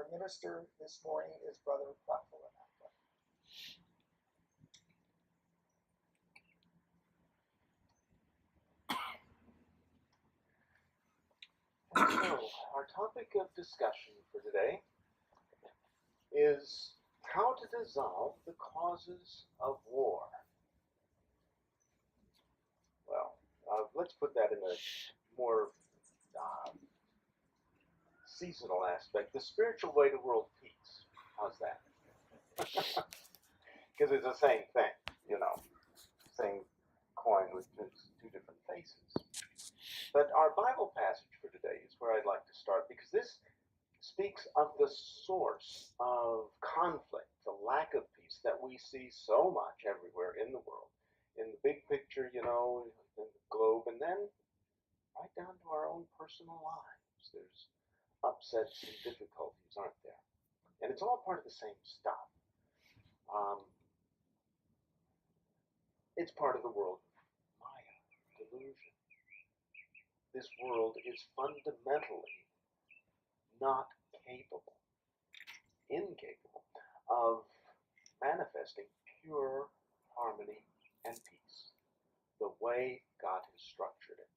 Our minister this morning is Brother Profilananda. So, our topic of discussion for today is how to dissolve the causes of war. Well, let's put that in a more seasonal aspect. The spiritual way to world peace. How's that? Because it's the same thing, same coin with two different faces. But our Bible passage for today is where I'd like to start, because this speaks of the source of conflict, the lack of peace that we see so much everywhere in the world, in the big picture, in the globe, and then right down to our own personal lives. There's upsets and difficulties, aren't there? And it's all part of the same stuff. It's part of the world of Maya, delusion. This world is fundamentally not incapable of manifesting pure harmony and peace the way God has structured it.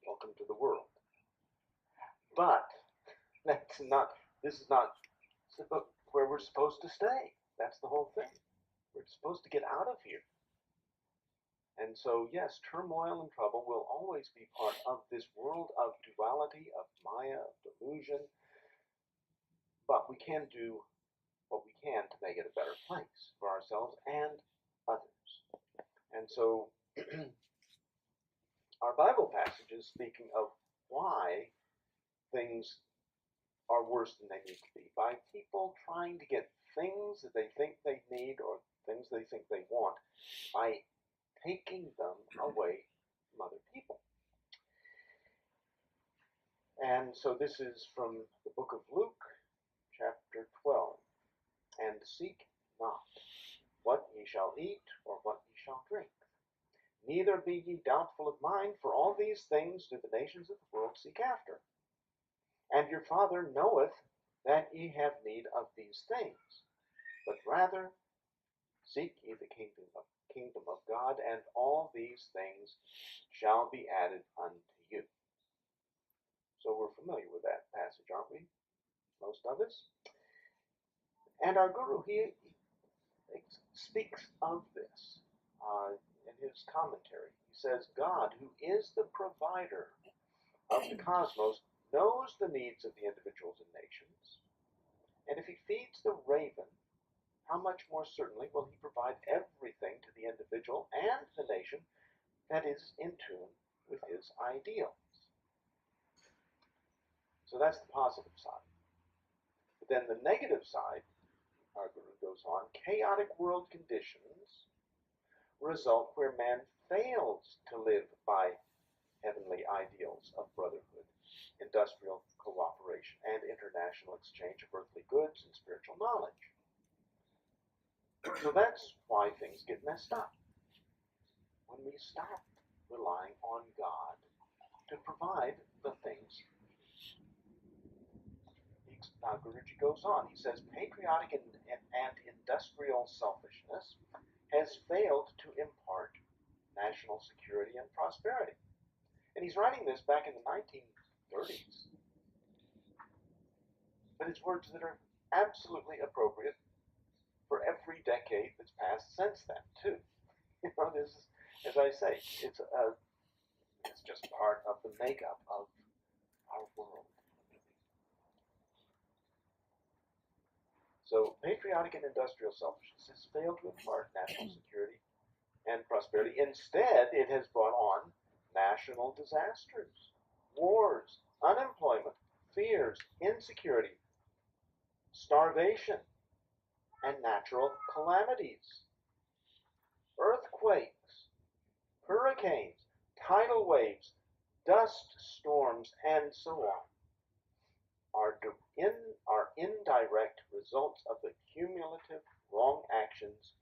Welcome to the world. But this is not where we're supposed to stay. That's the whole thing. We're supposed to get out of here. And so, yes, turmoil and trouble will always be part of this world of duality, of Maya, of delusion. But we can do what we can to make it a better place for ourselves and others. And so, our Bible passage is speaking of why things are worse than they need to be, by people trying to get things that they think they need or things they think they want, by taking them away from other people. And so this is from the book of Luke, chapter 12. And seek not what ye shall eat or what ye shall drink. Neither be ye doubtful of mind, for all these things do the nations of the world seek after. And your Father knoweth that ye have need of these things. But rather seek ye the kingdom of God, and all these things shall be added unto you. So we're familiar with that passage, aren't we? Most of us. And our Guru, he speaks of this in his commentary. He says, God, who is the provider of the cosmos, knows the needs of the individuals and nations. And if he feeds the raven, how much more certainly will he provide everything to the individual and the nation that is in tune with his ideals. So that's the positive side. But then the negative side, our Guru goes on, chaotic world conditions result where man fails to live by heavenly ideals of brotherhood, industrial cooperation, and international exchange of earthly goods and spiritual knowledge. So that's why things get messed up. When we stop relying on God to provide the things. Guruji goes on. He says, patriotic and industrial selfishness has failed to impart national security and prosperity. And he's writing this back in the 1930s. But it's words that are absolutely appropriate for every decade that's passed since then, too. This is, as I say, it's just part of the makeup of our world. So patriotic and industrial selfishness has failed to impart national security and prosperity. Instead, it has brought on national disasters, wars, unemployment, fears, insecurity, starvation, and natural calamities. Earthquakes, hurricanes, tidal waves, dust storms, and so on are indirect results of the cumulative wrong actions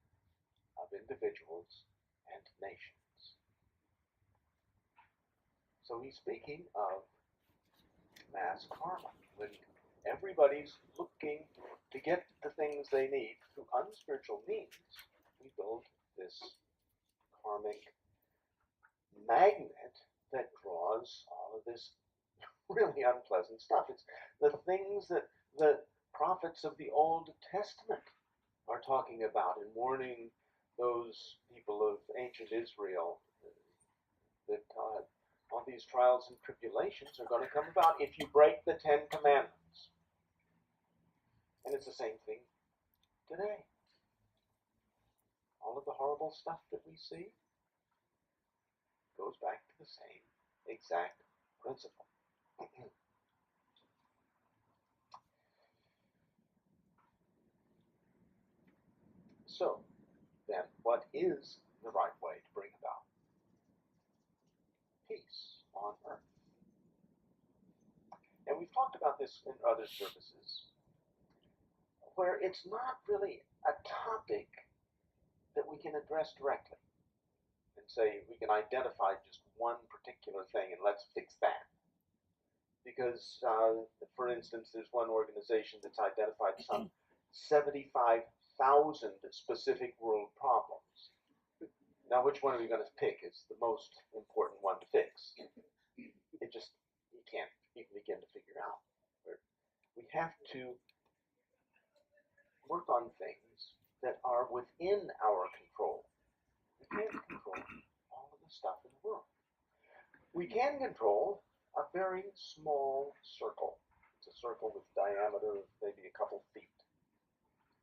of individuals and nations. So he's speaking of mass karma. When everybody's looking to get the things they need through unspiritual means, we build this karmic magnet that draws all of this really unpleasant stuff. It's the things that the prophets of the Old Testament are talking about and warning those people of ancient Israel that all these trials and tribulations are going to come about if you break the Ten Commandments. And it's the same thing today. All of the horrible stuff that we see goes back to the same exact principle. So, then, what is the right way to bring about peace on earth? And we've talked about this in other services, where it's not really a topic that we can address directly and say we can identify just one particular thing and let's fix that. Because, for instance, there's one organization that's identified some 75,000 specific world problems. Now, which one are we going to pick is the most important one to fix? It just, you can't even begin to figure out. We have to work on things that are within our control. We can't control all of the stuff in the world. We can control a very small circle. It's a circle with a diameter of maybe a couple feet.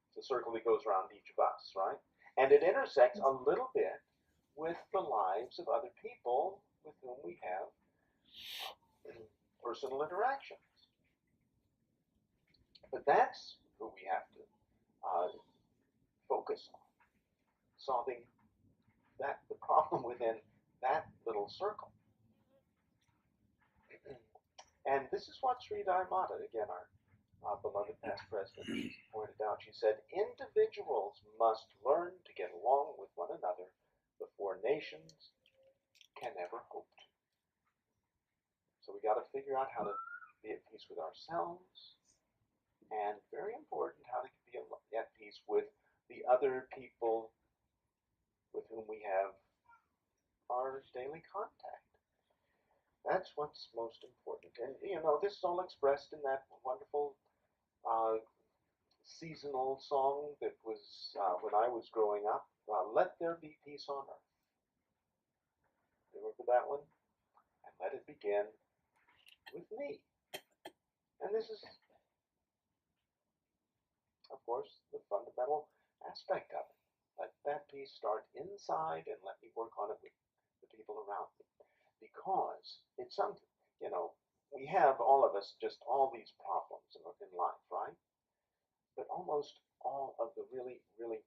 It's a circle that goes around each of us, right? And it intersects a little bit with the lives of other people with whom we have personal interactions. But that's who we have to focus on, solving the problem within that little circle. And this is what Sri Mata, again, our beloved past president, pointed out. She said, individuals must learn to get along with one another before nations can ever hope to. So we got to figure out how to be at peace with ourselves, and very important, how to be at peace with the other people with whom we have our daily contact. That's what's most important. And, this is all expressed in that wonderful seasonal song that was when I was growing up, Let There Be Peace on Earth. Remember that one? And let it begin with me. And this is, of course, the fundamental aspect of it. Let that peace start inside and let me work on it with the people around me. Because it's something, we have, all of us, just all these problems in life, right? But almost all of the really, really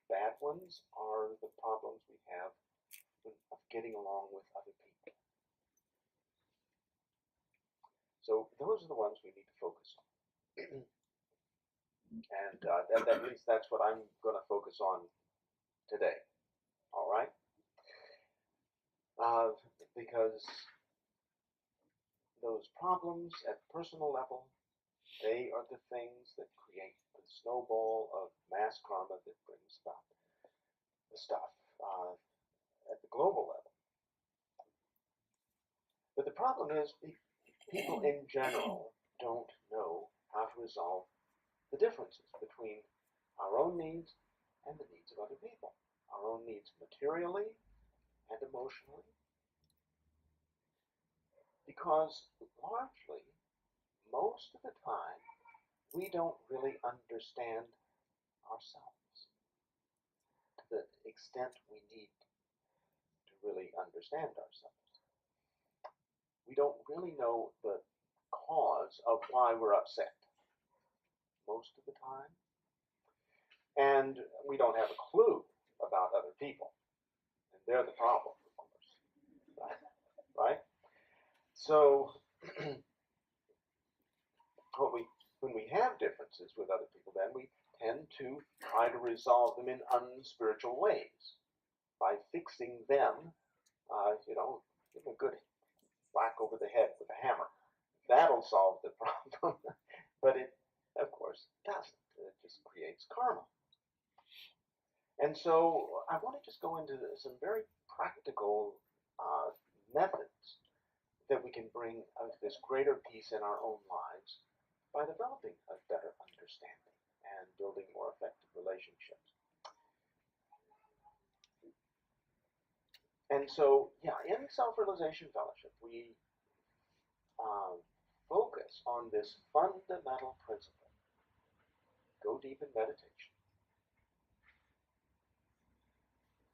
bad ones are the problems we have of getting along with other people. So those are the ones we need to focus on. And at least that's what I'm going to focus on today. All right? Because those problems at personal level, they are the things that create the snowball of mass karma that brings about the stuff at the global level. But the problem is people in general don't know how to resolve the differences between our own needs and the needs of other people. Our own needs materially and emotionally. Because largely, most of the time, we don't really understand ourselves to the extent we need to really understand ourselves. We don't really know the cause of why we're upset most of the time. And we don't have a clue about other people. And they're the problem, of course. Right? So, when we have differences with other people, then we tend to try to resolve them in unspiritual ways by fixing them, give them a good whack over the head with a hammer. That'll will solve the problem, but it, of course, doesn't. It just creates karma. And so I want to just go into some very practical methods that we can bring this greater peace in our own lives by developing a better understanding and building more effective relationships. And so, yeah, in Self-Realization Fellowship, we focus on this fundamental principle. Go deep in meditation.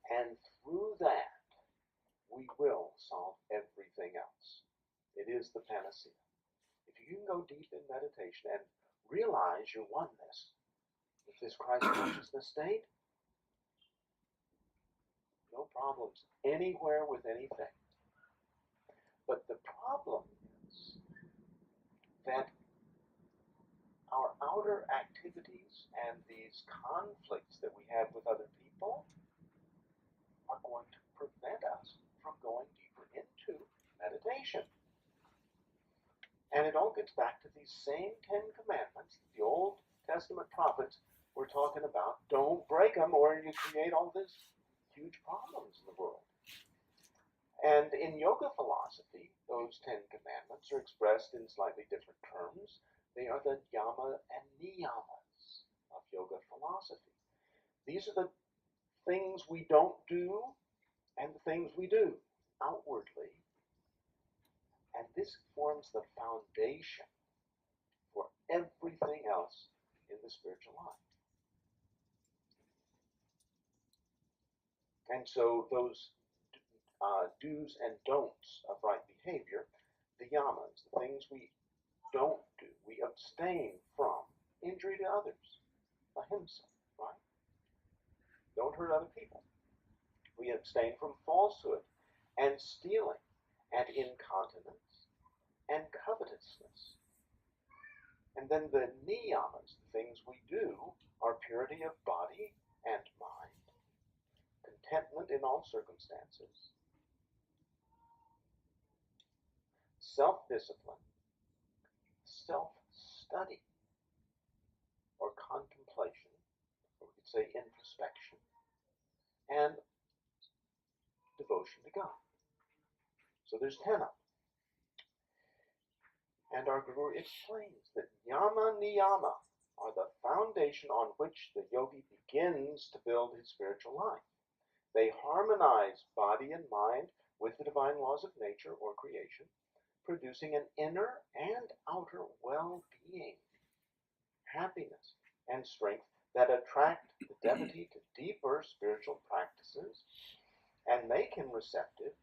And through that, we will solve everything else. It is the panacea. If you can go deep in meditation and realize your oneness with this Christ consciousness state, no problems anywhere with anything. But the problem is that our outer activities and these conflicts that we have with other people are going to prevent us from going deeper into meditation. And it all gets back to these same 10 commandments that the Old Testament prophets were talking about. Don't break them or you create all these huge problems in the world. And in yoga philosophy, those 10 commandments are expressed in slightly different terms. They are the yama and niyamas of yoga philosophy. These are the things we don't do and the things we do outwardly. And this forms the foundation for everything else in the spiritual life. And so those do's and don'ts of right behavior, the yamas, the things we don't do, we abstain from injury to others, ahimsa, right? Don't hurt other people. We abstain from falsehood and stealing and incontinence and covetousness. And then the niyamas, the things we do, are purity of body and mind, contentment in all circumstances, self-discipline, self-study, or contemplation, or we could say introspection, and devotion to God. So there's 10 of them. And our Guru explains that yama niyama are the foundation on which the yogi begins to build his spiritual life. They harmonize body and mind with the divine laws of nature or creation, producing an inner and outer well-being, happiness, and strength that attract the devotee to deeper spiritual practices and make him receptive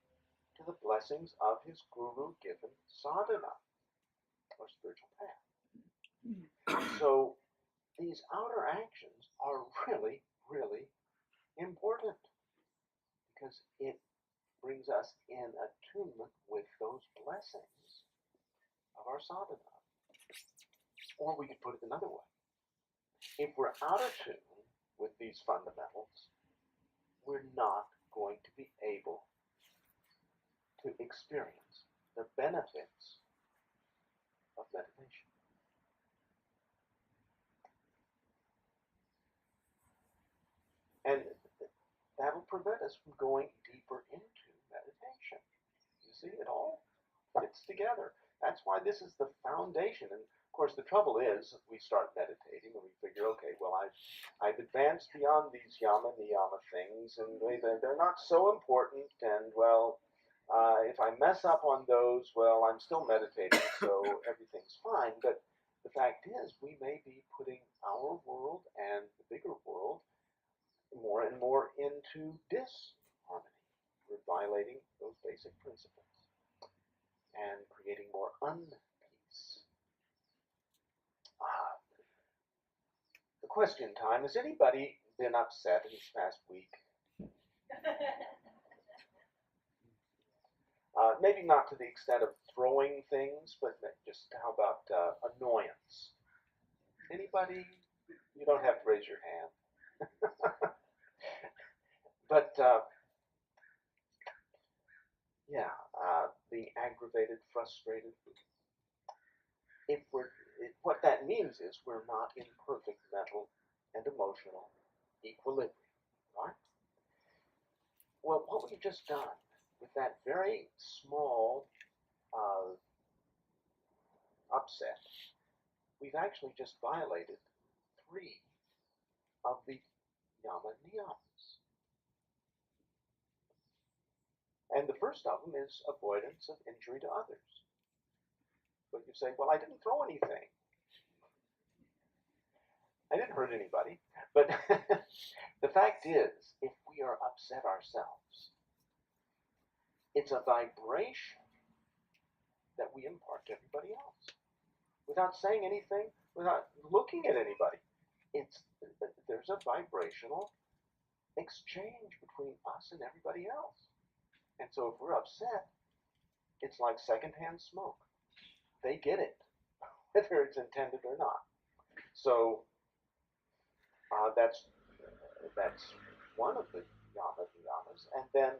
to the blessings of his guru-given sadhana, or spiritual path. So these outer actions are really, really important because it brings us in attunement with those blessings of our sadhana. Or we could put it another way. If we're out of tune with these fundamentals, we're not going to be able to experience the benefits of meditation. And that'll prevent us from going deeper into meditation. You see, it all fits together. That's why this is the foundation. And of course, the trouble is, we start meditating and we figure, okay, well, I've advanced beyond these yama niyama things, and they're not so important. And well, if I mess up on those, well, I'm still meditating, so everything's fine. But the fact is, we may be putting our world and the bigger world more and more into disharmony. We're violating those basic principles and creating more unpeace. The question time. Has anybody been upset in this past week? Maybe not to the extent of throwing things, but just how about annoyance? Anybody? You don't have to raise your hand. But being aggravated, frustrated. what that means is we're not in perfect mental and emotional equilibrium, right? Well, what we've just done with that very small upset, we've actually just violated 3 of the yama niyamas. And the first of them is avoidance of injury to others. But you say, well, I didn't throw anything. I didn't hurt anybody. But the fact is, if we are upset ourselves, it's a vibration that we impart to everybody else. Without saying anything, without looking at anybody. There's a vibrational exchange between us and everybody else. And so if we're upset, it's like secondhand smoke. They get it, whether it's intended or not. So that's one of the yama niyamas. And then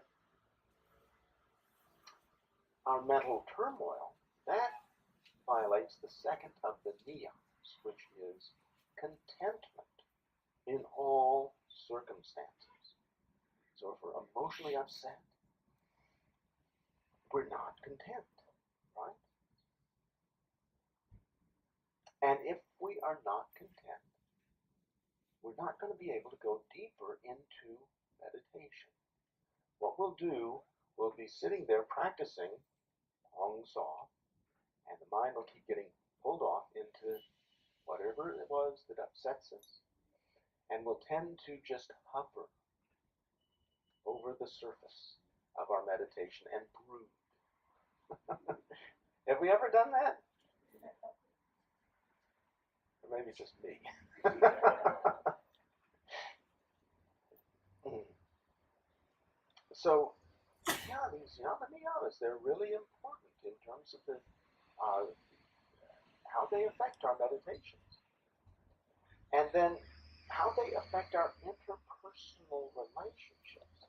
our mental turmoil, that violates the second of the niyamas, which is contentment in all circumstances. So if we're emotionally upset, we're not content, right? And if we are not content, we're not going to be able to go deeper into meditation. What we'll do, we'll be sitting there practicing Hong Saw, and the mind will keep getting pulled off into whatever it was that upsets us, and we'll tend to just hover over the surface of our meditation and brood. Have we ever done that? Or maybe just me. So, yeah, these yama niyamas, they're really important in terms of how they affect our meditations. And then how they affect our interpersonal relationships.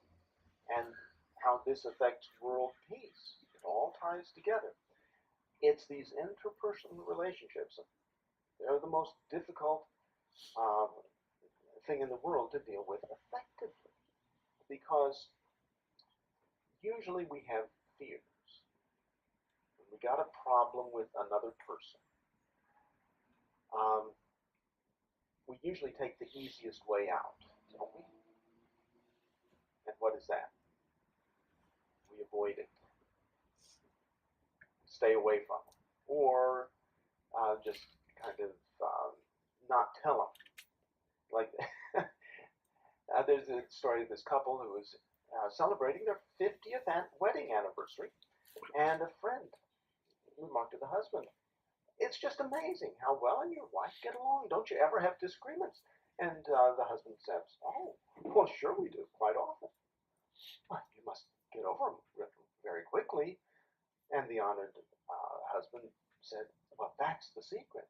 And how this affects world peace. It all ties together. It's these interpersonal relationships. They're the most difficult thing in the world to deal with effectively, because usually we have fears. When we got a problem with another person, we usually take the easiest way out, don't we? And what is that? We avoid it. Stay away from it. Or just kind of not tell them. Like, there's a story of this couple who was celebrating their 50th wedding anniversary, and a friend remarked to the husband, "It's just amazing how well you and your wife get along. Don't you ever have disagreements?" And the husband says, "Oh, well, sure we do, quite often." "Well, you must get over them very quickly." And the honored husband said, "Well, that's the secret.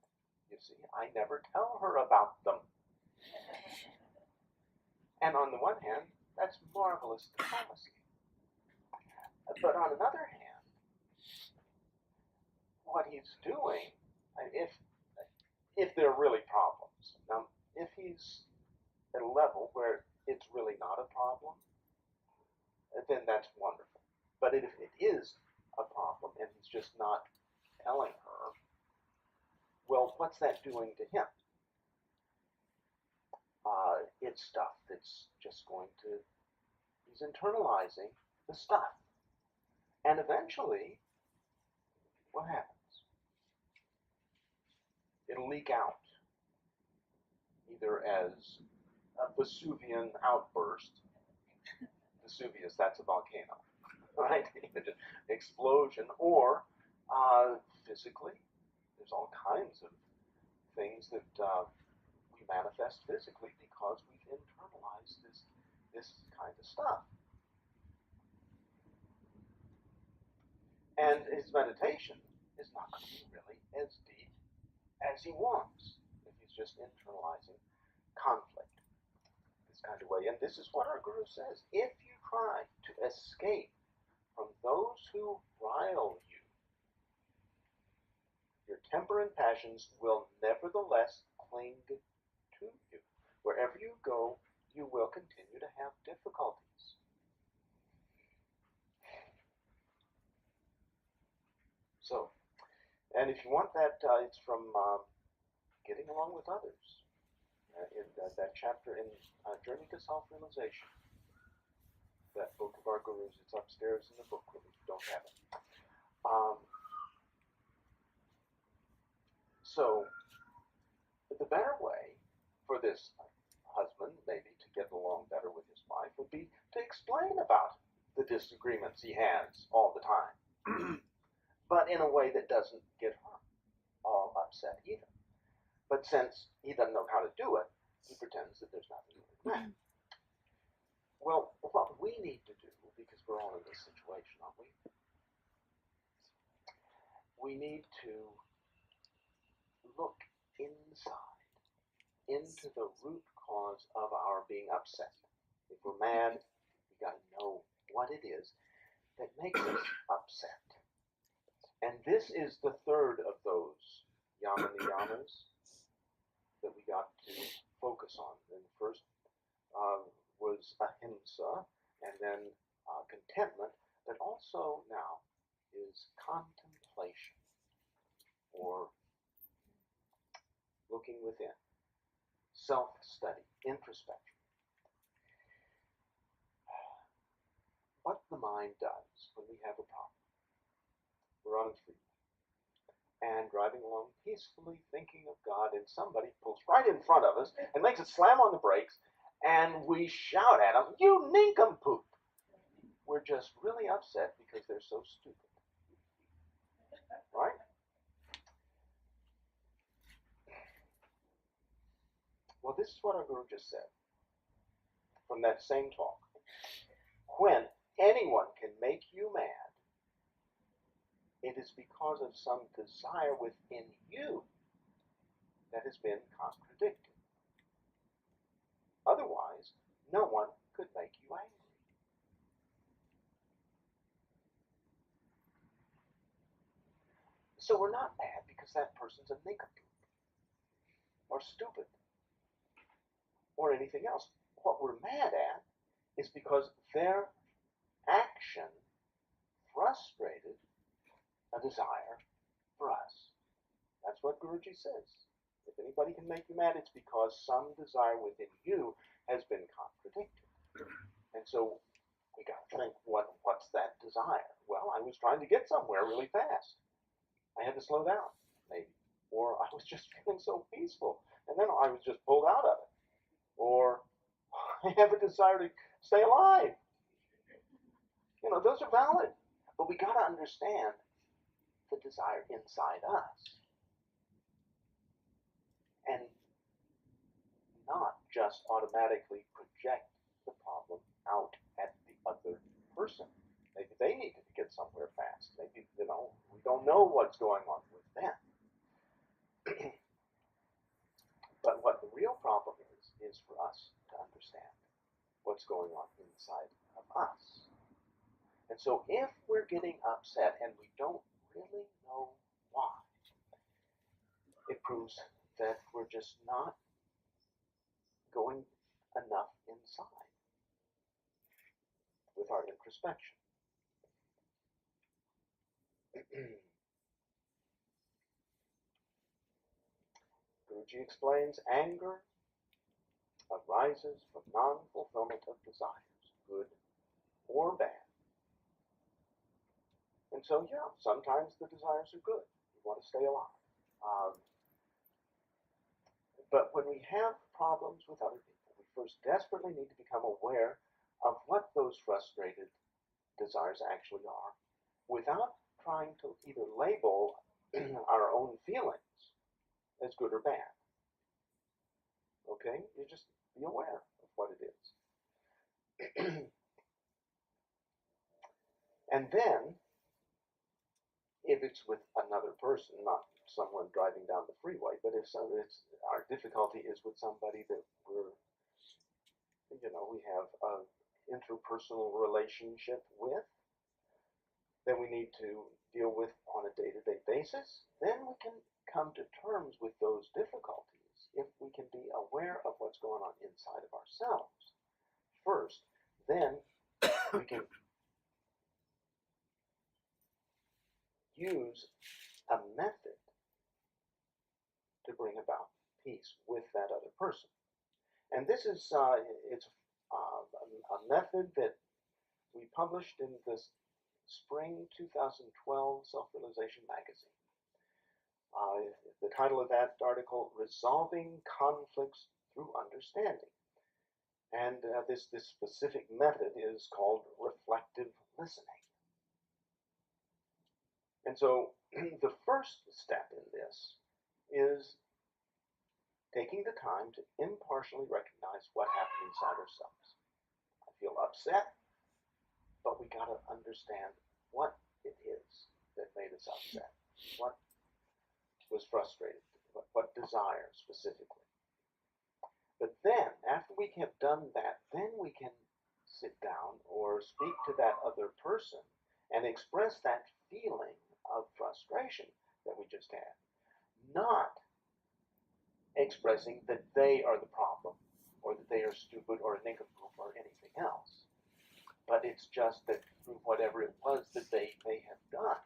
You see, I never tell her about them." And on the one hand, that's marvelous diplomacy. But on another hand, what he's doing, if there are really problems, now if he's at a level where it's really not a problem, then that's wonderful. But if it is a problem and he's just not telling her, well, what's that doing to him? It's stuff that's just going to, he's internalizing the stuff. And eventually, what happens? It'll leak out, either as a Vesuvian outburst. Vesuvius, that's a volcano, right? Explosion, or physically. There's all kinds of things that we manifest physically because we've internalized this kind of stuff. And his meditation is not going to be really as deep as he wants if he's just internalizing conflict this kind of way. And this is what our Guru says. If you try to escape from those who rile you, you're temper and passions will nevertheless cling to you. Wherever you go, you will continue to have difficulties. So, and if you want that, it's from Getting Along with Others, in that chapter in Journey to Self-Realization. That book of our gurus, it's upstairs in the book room if you don't have it. So, the better way for this husband, maybe, to get along better with his wife would be to explain about the disagreements he has all the time, but in a way that doesn't get her all upset either. But since he doesn't know how to do it, he pretends that there's nothing really the matter. Well, what we need to do, because we're all in this situation, aren't we? We need to look inside, into the root cause of our being upset. If we're mad, we got to know what it is that makes us upset. And this is the third of those yama niyamas that we got to focus on. And the first was ahimsa, and then contentment, but also now is contemplation, or looking within, self-study, introspection. What the mind does when we have a problem. We're on a freeway and driving along peacefully thinking of God, and somebody pulls right in front of us and makes us slam on the brakes, and we shout at them, "You nincompoop!" We're just really upset because they're so stupid. Right? Well, this is what our Guru just said from that same talk. When anyone can make you mad, it is because of some desire within you that has been contradicted. Otherwise, no one could make you angry. So we're not mad because that person's a nincompoop or stupid or anything else. What we're mad at is because their action frustrated a desire for us. That's what Guruji says. If anybody can make you mad, it's because some desire within you has been contradicted. And so we got to think, what's that desire? Well, I was trying to get somewhere really fast. I had to slow down, maybe. Or I was just feeling so peaceful, and then I was just pulled out of it. Or I have a desire to stay alive. Those are valid. But we got to understand the desire inside us. And not just automatically project the problem out at the other person. Maybe they needed to get somewhere fast. Maybe, we don't know what's going on with them. But what the real problem is for us to understand what's going on inside of us. And so if we're getting upset and we don't really know why, it proves that we're just not going enough inside with our introspection. Guruji explains anger arises from non-fulfillment of desires, good or bad. And so, sometimes the desires are good. We want to stay alive. But when we have problems with other people, we first desperately need to become aware of what those frustrated desires actually are, without trying to either label our own feelings as good or bad. Okay? You just be aware of what it is. And then, if it's with another person, not someone driving down the freeway, but if our difficulty is with somebody that we have an interpersonal relationship with, then we need to deal with on a day-to-day basis, then we can come to terms with those difficulties if we can be aware of what's going on inside of ourselves first. Then we can use a method to bring about peace with that other person. And this is it's a method that we published in the spring 2012 Self-Realization magazine. The title of that article, Resolving Conflicts Through Understanding. And this specific method is called reflective listening. And so the first step in this is taking the time to impartially recognize what happened inside ourselves. I feel upset, but we got to understand what it is that made us upset, what was frustrated, what desire specifically. But then, after we have done that, then we can sit down or speak to that other person and express that feeling of frustration that we just had. Not expressing that they are the problem, or that they are stupid or a nincompoop or anything else. But it's just that through whatever it was that they may have done,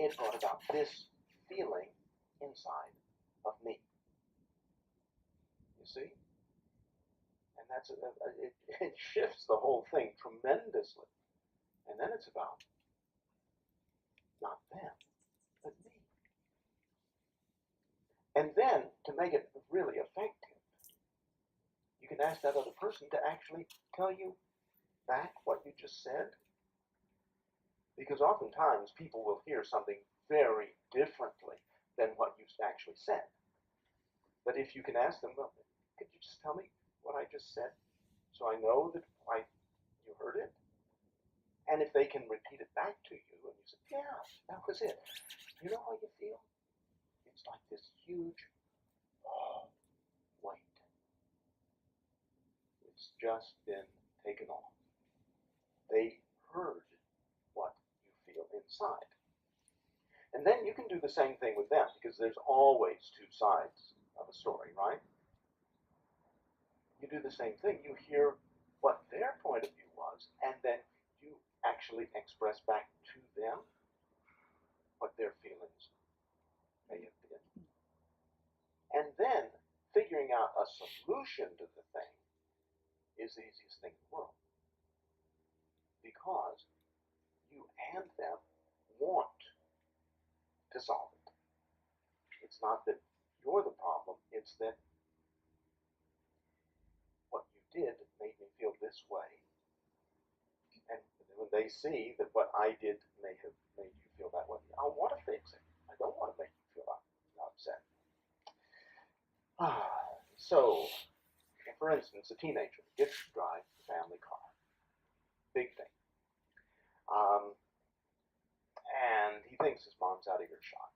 it brought about this feeling inside of me. You see? And that's it shifts the whole thing tremendously. And then it's about not them, but me. And then, to make it really effective, you can ask that other person to actually tell you back what you just said. Because oftentimes people will hear something very differently than what you actually said. But if you can ask them, well, could you just tell me what I just said so I know that you heard it? And if they can repeat it back to you, and you say, yeah, that was it. You know how you feel? It's like this huge weight. It's just been taken off. They heard what you feel inside. And then you can do the same thing with them, because there's always two sides of a story, right? You do the same thing. You hear what their point of view was, and then you actually express back to them what their feelings may have been. And then figuring out a solution to the thing is the easiest thing in the world. Because you and them want to solve it. It's not that you're the problem, it's that what you did made me feel this way. And when they see that what I did may have made you feel that way, I want to fix it. I don't want to make you feel upset. So, for instance, a teenager gets to drive the family car. Big thing. And he thinks his mom's out of earshot.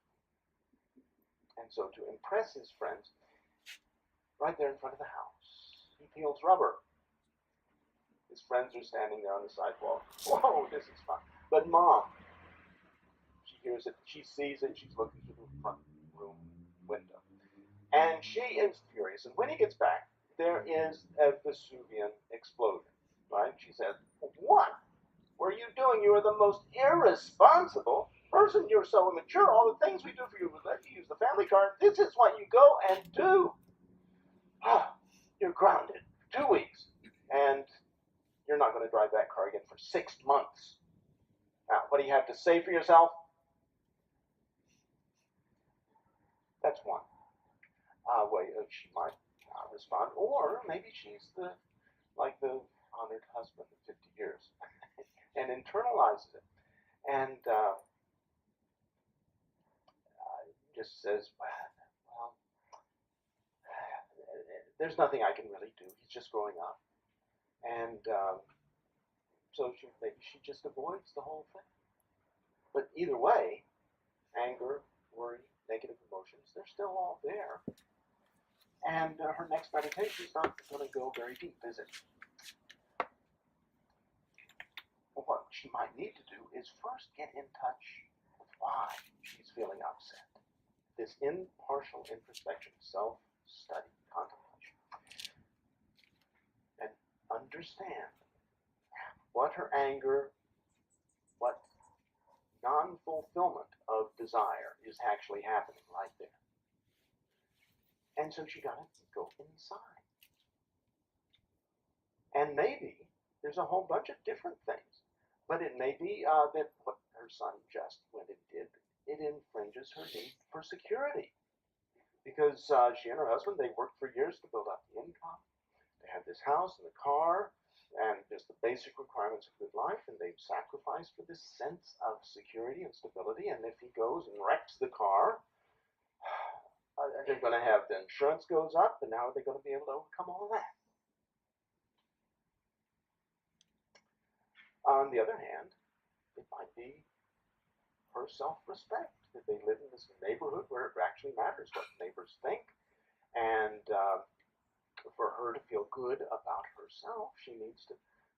And so to impress his friends, right there in front of the house, he peels rubber. His friends are standing there on the sidewalk. Whoa, this is fun. But Mom, she hears it, she sees it, she's looking through the front room window. And she is furious. And when he gets back, there is a Vesuvian explosion, right? She says, what were you doing? You are the most irresponsible person. You're so immature. All the things we do for you, we let you use the family car. This is what you go and do. You're grounded for 2 weeks. And you're not going to drive that car again for 6 months. Now, what do you have to say for yourself? That's one way she might respond. Or maybe she's like the honored husband of 50 years and internalizes it. And just says, well, there's nothing I can really do. He's just growing up. And so maybe she just avoids the whole thing. But either way, anger, worry, negative emotions, they're still all there. And her next meditation is not going to go very deep, is it? Well, what she might need to do is first get in touch why she's feeling upset. This impartial introspection, self-study, contemplation. And understand what her anger, what non-fulfillment of desire is actually happening right there. And so she got to go inside. And maybe there's a whole bunch of different things. But it may be that what her son just went and did, it infringes her need for security. Because she and her husband, they worked for years to build up the income. They have this house and a car and just the basic requirements of good life, and they've sacrificed for this sense of security and stability. And if he goes and wrecks the car, they're going to have the insurance goes up, and now they're going to be able to overcome all of that. On the other hand, it might be her self-respect, that they live in this neighborhood where it actually matters what neighbors think, and for her to feel good about herself, she needs to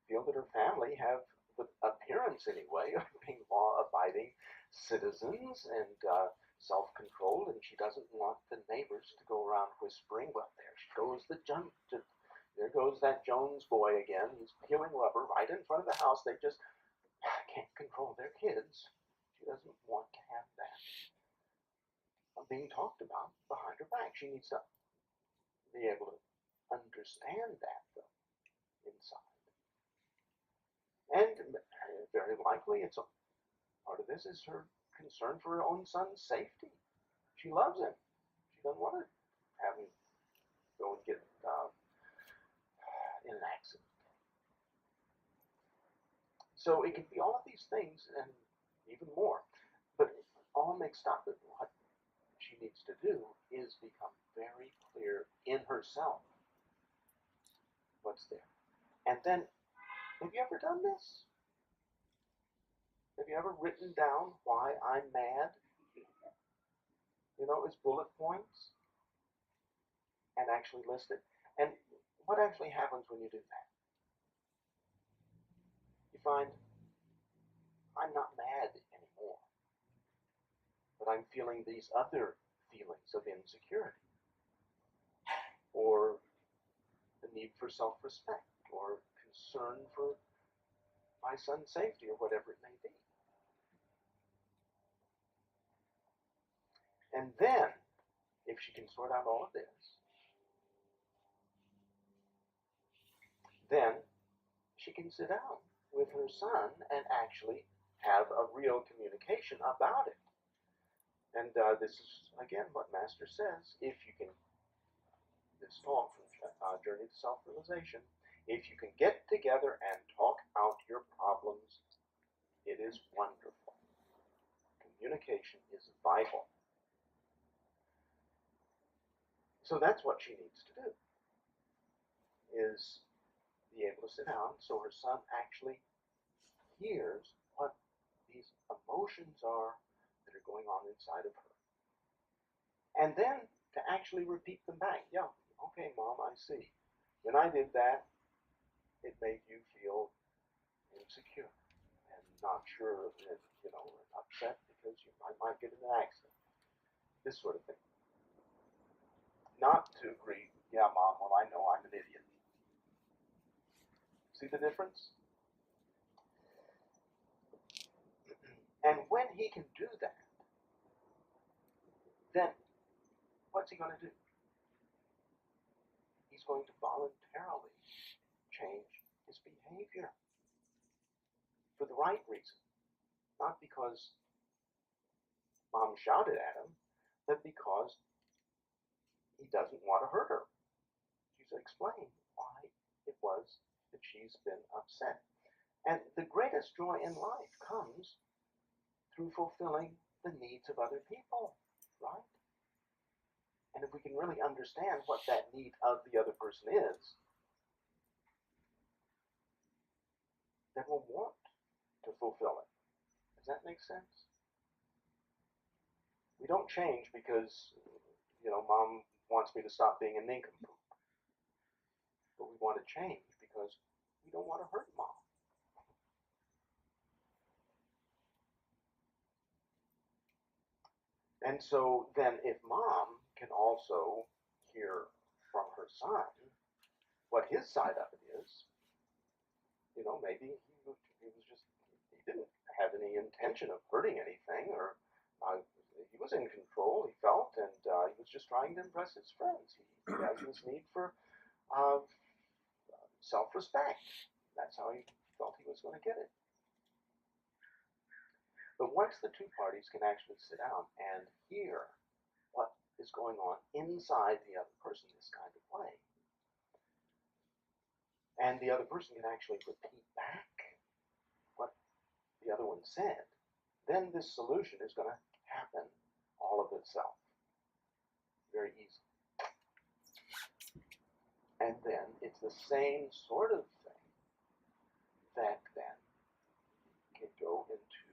feel that her family have the appearance, anyway, of being law-abiding citizens and self-controlled, and she doesn't want the neighbors to go around whispering, well, there goes there goes that Jones boy again. He's peeling rubber right in front of the house. They just can't control their kids. She doesn't want to have that being talked about behind her back. She needs to be able to understand that, though, inside. And very likely, it's part of this is her concern for her own son's safety. She loves him. She doesn't want to have him go and get in an accident. So it can be all of these things and even more. But all mixed up with what she needs to do is become very clear in herself what's there. And then, have you ever done this? Have you ever written down why I'm mad? You know, as bullet points? And actually list it. And what actually happens when you do that? You find, I'm not mad anymore. But I'm feeling these other feelings of insecurity. Or the need for self-respect. Or concern for my son's safety, or whatever it may be. And then, if she can sort out all of this, then she can sit down with her son and actually have a real communication about it. And this is, again, what Master says, if you can, this talk from Journey to Self-Realization, if you can get together and talk out your problems, it is wonderful. Communication is vital. So that's what she needs to do, is be able to sit down so her son actually hears what these emotions are that are going on inside of her. And then to actually repeat them back. Yeah, okay, Mom, I see. When I did that, it made you feel insecure and not sure, that, upset because you might get in an accident. This sort of thing. Not to agree, yeah, Mom, well, I know I'm an idiot. See the difference? And when he can do that, then what's he going to do? He's going to voluntarily change his behavior for the right reason. Not because Mom shouted at him, but because he doesn't want to hurt her. She's explained why it was that she's been upset. And the greatest joy in life comes through fulfilling the needs of other people, right? And if we can really understand what that need of the other person is, then we'll want to fulfill it. Does that make sense? We don't change because, Mom wants me to stop being a nincompoop. But we want to change because we don't want to hurt Mom. And so then if Mom can also hear from her son what his side of it is, maybe he didn't have any intention of hurting anything, or he was in control, he felt, and he was just trying to impress his friends. He has this need for uh, self-respect. That's how he felt he was going to get it. But once the two parties can actually sit down and hear what is going on inside the other person this kind of way, and the other person can actually repeat back what the other one said, then this solution is going to happen all of itself very easily. And then it's the same sort of thing that then can go into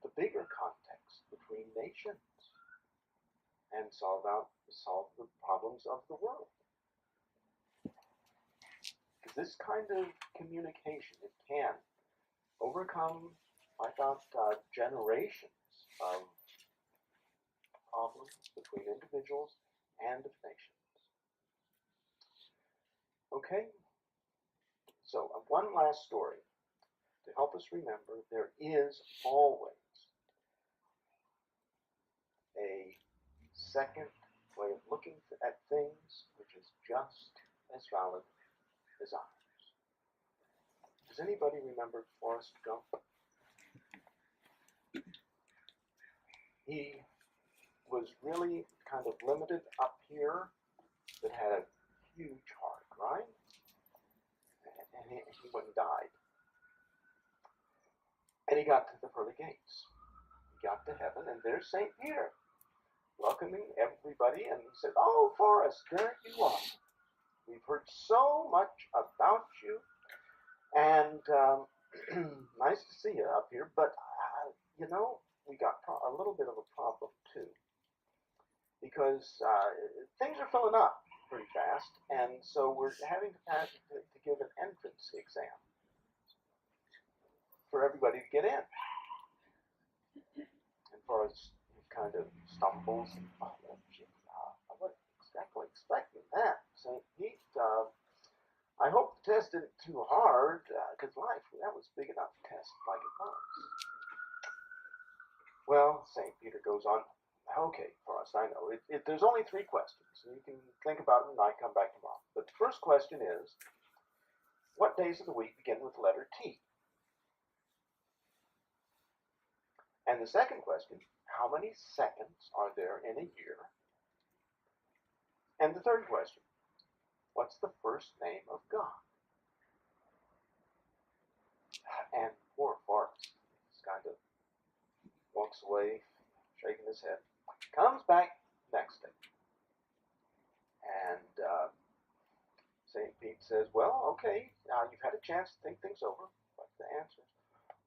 the bigger context between nations and solve the problems of the world. Because this kind of communication, it can overcome, wipe out generations of problems between individuals and of nations. Okay? So one last story to help us remember there is always a second way of looking at things which is just as valid as ours. Does anybody remember Forrest Gump? He was really kind of limited up here, but had a huge heart, right? And he went and died. And he got to the pearly gates. He got to heaven, and there's St. Peter welcoming everybody, and he said, "Oh, Forrest, there you are. We've heard so much about you, and nice to see you up here, but, we got a little bit of a problem, too, because things are filling up pretty fast, and so we're having to give an entrance exam for everybody to get in." And Forrest kind of stumbles, and, "Oh, gee, I wasn't exactly expecting that, St. Pete. I hope the test isn't too hard, because life, that was a big enough test like it was." Well, St. Peter goes on, "Okay, Forrest, I know. There's only 3 questions, and you can think about them, and I come back tomorrow. But the first question is, what days of the week begin with the letter T? And the second question, how many seconds are there in a year? And the third question, what's the first name of God?" And poor Forrest kind of walks away, shaking his head, comes back next day. And St. Pete says, "Well, okay, you've had a chance to think things over. What's the answer?"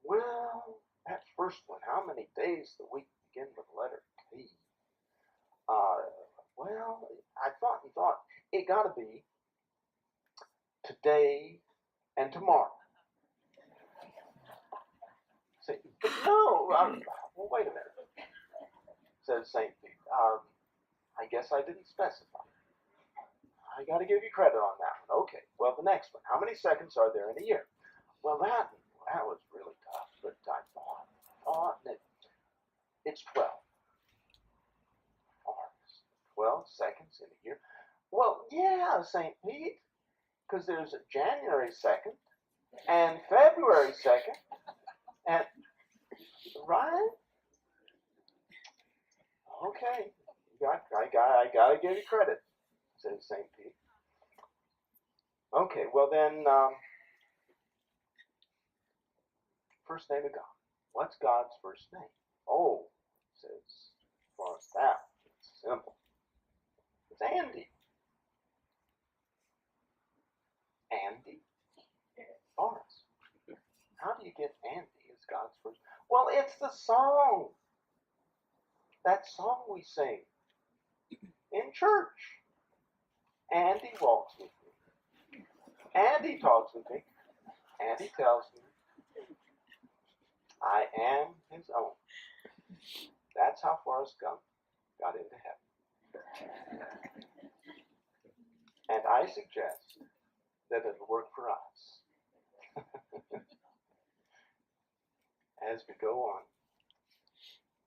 "Well, that first one, how many days of the week begin with the letter T? Well, I thought it got to be today and tomorrow." Say, "But no, well, wait a minute," says St. Pete. "I guess I didn't specify. I got to give you credit on that one. Okay, well, the next one, how many seconds are there in a year?" "Well, that was really tough, but I thought that it's 12. 12 seconds in a year." "Well, yeah, St. Pete, because there's January 2nd and February 2nd, and right? Okay, I gotta give you credit," says St. Pete. "Okay, well then, first name of God. What's God's first name?" "Oh," says Forrest, "that's simple. It's Andy." "Andy?" "Forrest, how do you get Andy as God's first?" "Well, it's the song. That song we sing in church. Andy walks with me. Andy talks with me. Andy tells me I am his own." That's how Forrest Gump got into heaven. And I suggest that it'll work for us as we go on,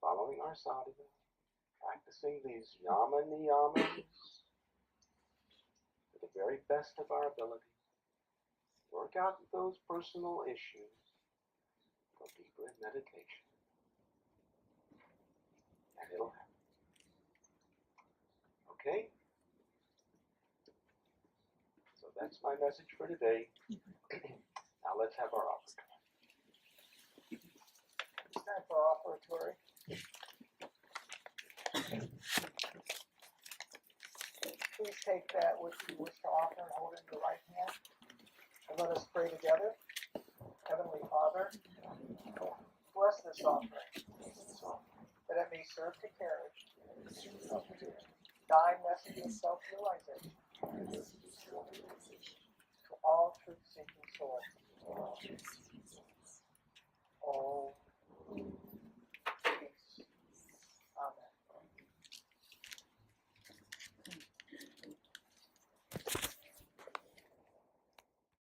following our sadhana, practicing these yama niyamas to the very best of our ability, work out those personal issues, go deeper in meditation, and it'll happen. Okay? So that's my message for today. Now let's have our offertory. It's time for our offertory. Please take that which you wish to offer and hold it in your right hand. And let us pray together. Heavenly Father, bless this offering, that it may serve to carry thy message of self-realization to all truth-seeking souls.